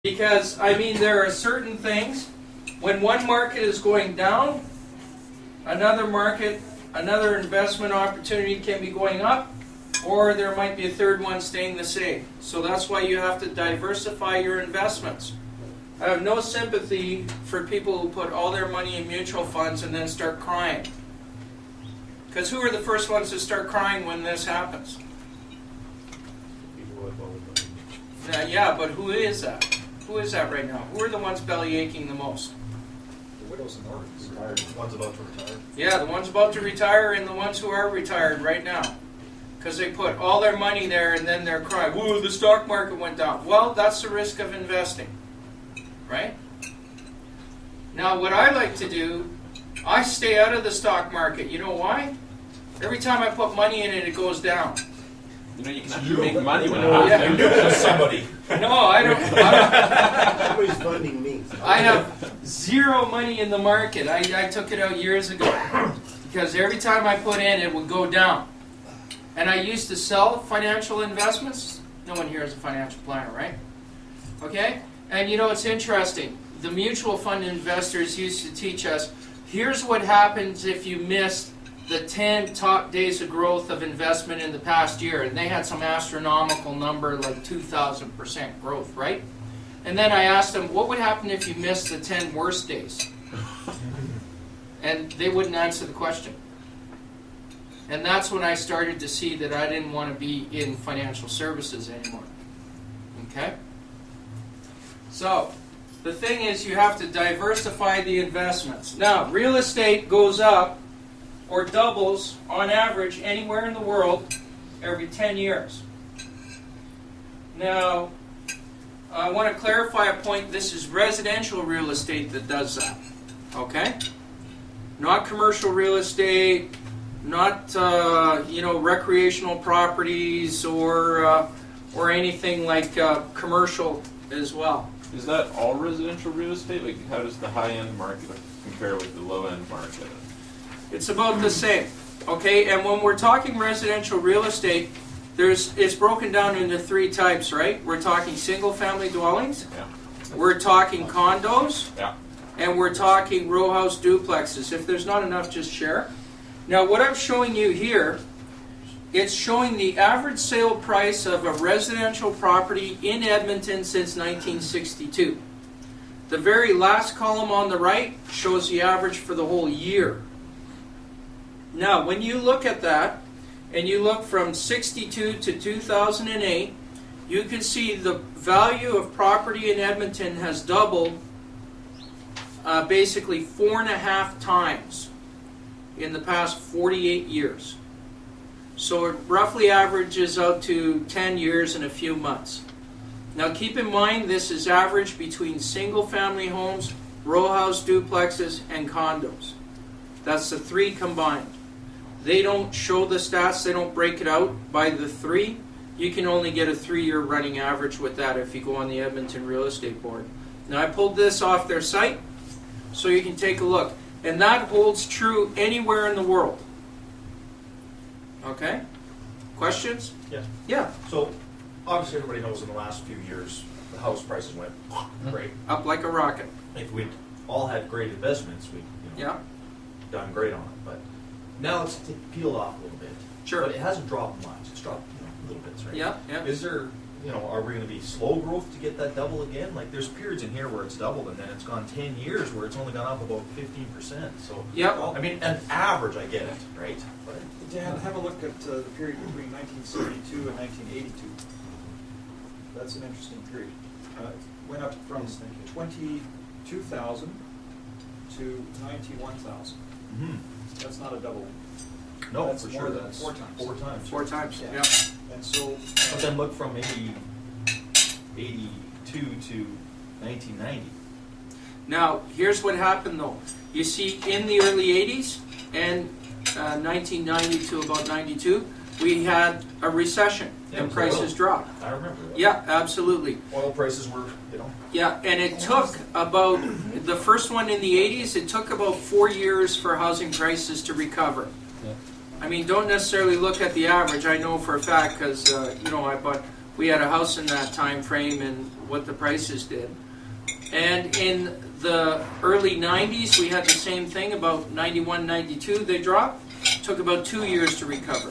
Because, I mean, there are certain things, when one market is going down, another market, another investment opportunity can be going up, or there might be a third one staying the same. So that's why you have to diversify your investments. I have no sympathy for people who put all their money in mutual funds and then start crying. Because who are the first ones to start crying when this happens? Yeah, but who is that? Who is that right now? Who are the ones belly aching the most? The widows and orphans. Retired. The ones about to retire. Yeah, the ones about to retire and the ones who are retired right now. Because they put all their money there and then they're crying, whoa, the stock market went down. Well, that's the risk of investing. Right? Now, what I like to do, I stay out of the stock market. You know why? Every time I put money in it, it goes down. You know, you can actually make money when it happens. Yeah. Somebody. No, I don't. Somebody's funding me. I have zero money in the market. I took it out years ago. Because every time I put in, it would go down. And I used to sell financial investments. No one here is a financial planner, right? Okay? And you know, it's interesting. The mutual fund investors used to teach us, here's what happens if you miss the 10 top days of growth of investment in the past year. And they had some astronomical number, like 2,000% growth, right? And then I asked them, what would happen if you missed the 10 worst days? And they wouldn't answer the question. And that's when I started to see that I didn't want to be in financial services anymore. Okay? So, the thing is, you have to diversify the investments. Now, real estate goes up or doubles on average anywhere in the world every 10 years. Now, I want to clarify a point. This is residential real estate that does that. Okay? Not commercial real estate, not recreational properties or anything like commercial as well. Is that all residential real estate? Like, how does the high-end market compare with the low-end market? It's about the same. Okay, and when we're talking residential real estate, it's broken down into three types, right? We're talking single-family dwellings. Yeah. We're talking condos. Yeah. And we're talking row house duplexes. If there's not enough, just share. Now, what I'm showing you here, it's showing the average sale price of a residential property in Edmonton since 1962. The very last column on the right shows the average for the whole year. Now, when you look at that, and you look from 62 to 2008, you can see the value of property in Edmonton has doubled basically 4.5 times in the past 48 years. So it roughly averages out to 10 years and a few months. Now keep in mind, this is average between single-family homes, row house duplexes, and condos. That's the three combined. They don't show the stats, they don't break it out by the three. You can only get a 3-year running average with that if you go on the Edmonton Real Estate Board. Now I pulled this off their site so you can take a look. And that holds true anywhere in the world. Okay? Questions? Yeah. Yeah. So, obviously everybody knows in the last few years, the house prices went great. Up like a rocket. If we'd all had great investments, we'd done great on it. But now it's peeled off a little bit. Sure. But it hasn't dropped much. It's dropped little bits, right? Yeah, yeah. Is there, are we going to be slow growth to get that double again? Like, there's periods in here where it's doubled, and then it's gone 10 years where it's only gone up about 15%. So, yep. I mean, an average, I get it, right? But Dan, have a look at the period between 1972 and 1982. That's an interesting period. It went up from 22,000 to 91,000. Mm-hmm. That's not a doubling. No, that's for more sure. than That's 4 times. 4 times. 4 times, yeah. And so, But then look from maybe 82 to 1990. Now, here's what happened though. You see, in the early 80s and 1990 to about 92, we had a recession and prices dropped. I remember that. Yeah, absolutely. Oil prices were, Yeah, and it took about, the first one in the 80s, it took about 4 years for housing prices to recover. Yeah. I mean, don't necessarily look at the average. I know for a fact because, I bought we had a house in that time frame and what the prices did. And in the early 90s, we had the same thing, about 91, 92, they dropped. Took about 2 years to recover.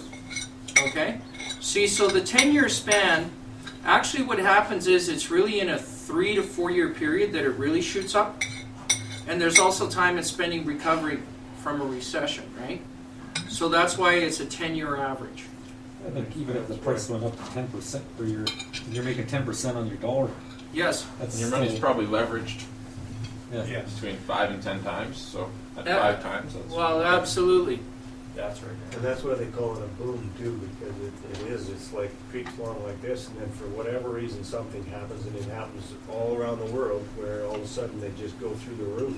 Okay? See, so the 10-year span, actually what happens is it's really in a 3 to 4 year period that it really shoots up. And there's also time and spending recovering from a recession, right? So that's why it's a 10-year average. I think even if the price went up to 10% per year, you're making 10% on your dollar. Yes. And your money's still- probably leveraged Yeah. between 5 and 10 times, so at Yeah. 5 times, that's... Well, absolutely. That's right. And that's why they call it a boom too, because it is, it's like creeps along like this, and then for whatever reason, something happens, and it happens all around the world, where all of a sudden they just go through the roof.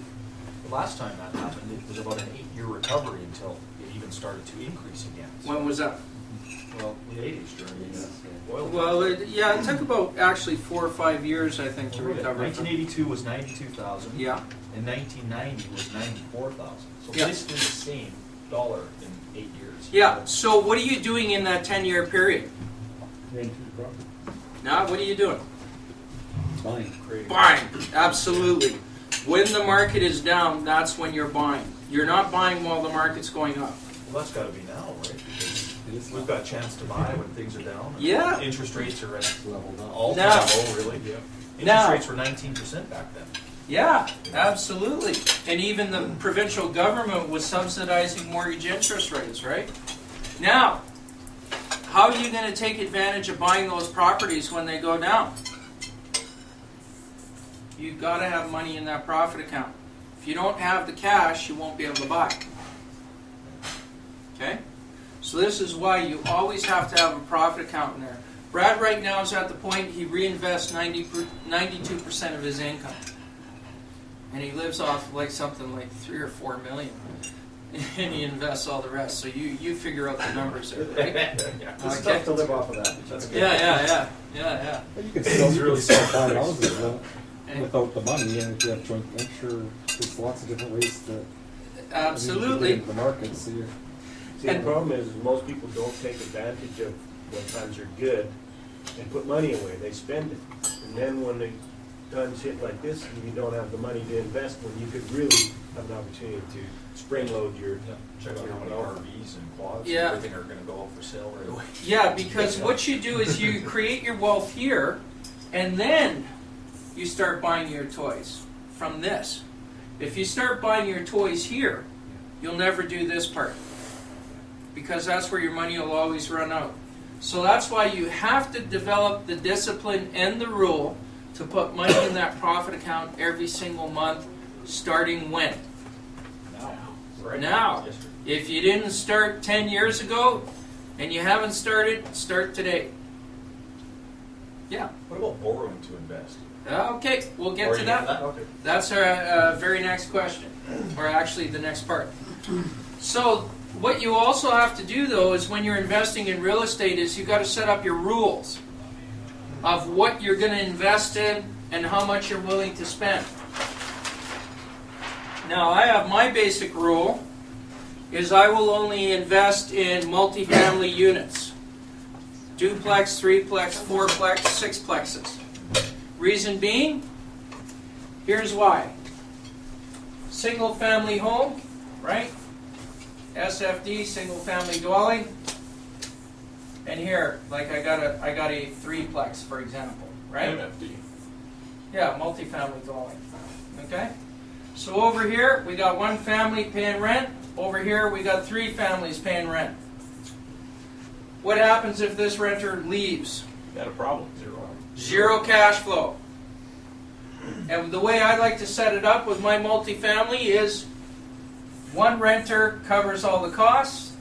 The last time that happened, it was about an 8-year recovery until it even started to increase again. When was that? Well, the 80s during the oil. Well, it took about actually 4 or 5 years, I think, to recover. 1982 was 92,000. Yeah. And 1990 was 94,000. So Yeah. basically the same dollar in 8 years. Yeah. So what are you doing in that 10-year period? Renting the property. Now, what are you doing? Buying. Buying. Absolutely. When the market is down, that's when you're buying. You're not buying while the market's going up. Well, that's got to be now, right? Because It is we've got a chance to buy when things are down. Yeah. Interest rates are at leveled up. all-time Now. low, really. Yeah. Interest Now. rates were 19% back then. Yeah, absolutely. And even the provincial government was subsidizing mortgage interest rates, right? Now, how are you going to take advantage of buying those properties when they go down? You've got to have money in that profit account. If you don't have the cash, you won't be able to buy. Okay? So this is why you always have to have a profit account in there. Brad right now is at the point he reinvests 92% of his income. And he lives off like something like 3 or 4 million. And he invests all the rest. So you figure out the numbers there, right? It's Okay. tough to live off of that. That's good. Yeah. But you can still, you can still buy houses And- without the money, and if you have joint venture, there's lots of different ways to Absolutely. get into the market. So you're, See, the And- problem is most people don't take advantage of when times are good and put money away, they spend it. And then when the times hit like this, and you don't have the money to invest, when you could really have an opportunity to spring load your, Yeah. Check out how many RVs and quads Yeah. and everything are going to go up for sale right away. Yeah, because what you do is you create your wealth here, and then you start buying your toys from this. If you start buying your toys here, you'll never do this part, because that's where your money will always run out. So that's why you have to develop the discipline and the rule to put money in that profit account every single month, starting when? Now. Right. Now. Yes, sir. If you didn't start 10 years ago, and you haven't started, start today. Yeah. What about borrowing to invest? Okay, we'll get Or to you that. get Okay. That's our very next question, or actually the next part. So what you also have to do, though, is when you're investing in real estate, is you've got to set up your rules of what you're going to invest in and how much you're willing to spend. Now, I have my basic rule, is I will only invest in multifamily units. Duplex, threeplex, fourplex, sixplexes. Reason being, here's why. Single family home, right? SFD, single family dwelling. And here, like I got a threeplex, for example, right? MFD. Yeah, multifamily dwelling. Okay? So over here, we got one family paying rent. Over here, we got 3 families paying rent. What happens if this renter leaves? Got a problem. Zero cash flow. And the way I like to set it up with my multifamily is one renter covers all the costs,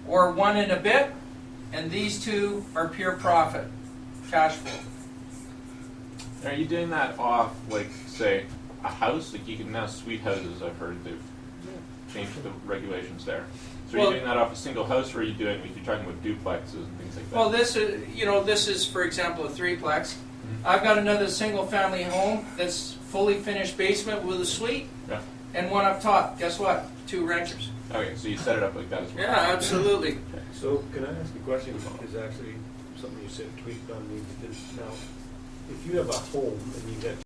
or one and a bit, and these 2 are pure profit, cash flow. Are you doing that off, like, say, a house? Like, you can now suite houses, I've heard they've changed the regulations there. So are Well- you doing that off a single house, or are you doing, like, you're talking about duplexes and things like that? Well, this is, for example, a threeplex. I've got another single-family home that's fully finished basement with a suite, Yeah. and one up top. Guess what? 2 renters. Okay, so you set it up like that as well. Yeah, absolutely. So can I ask a question? Is actually something you said tweaked on me, because now, if you have a home and you got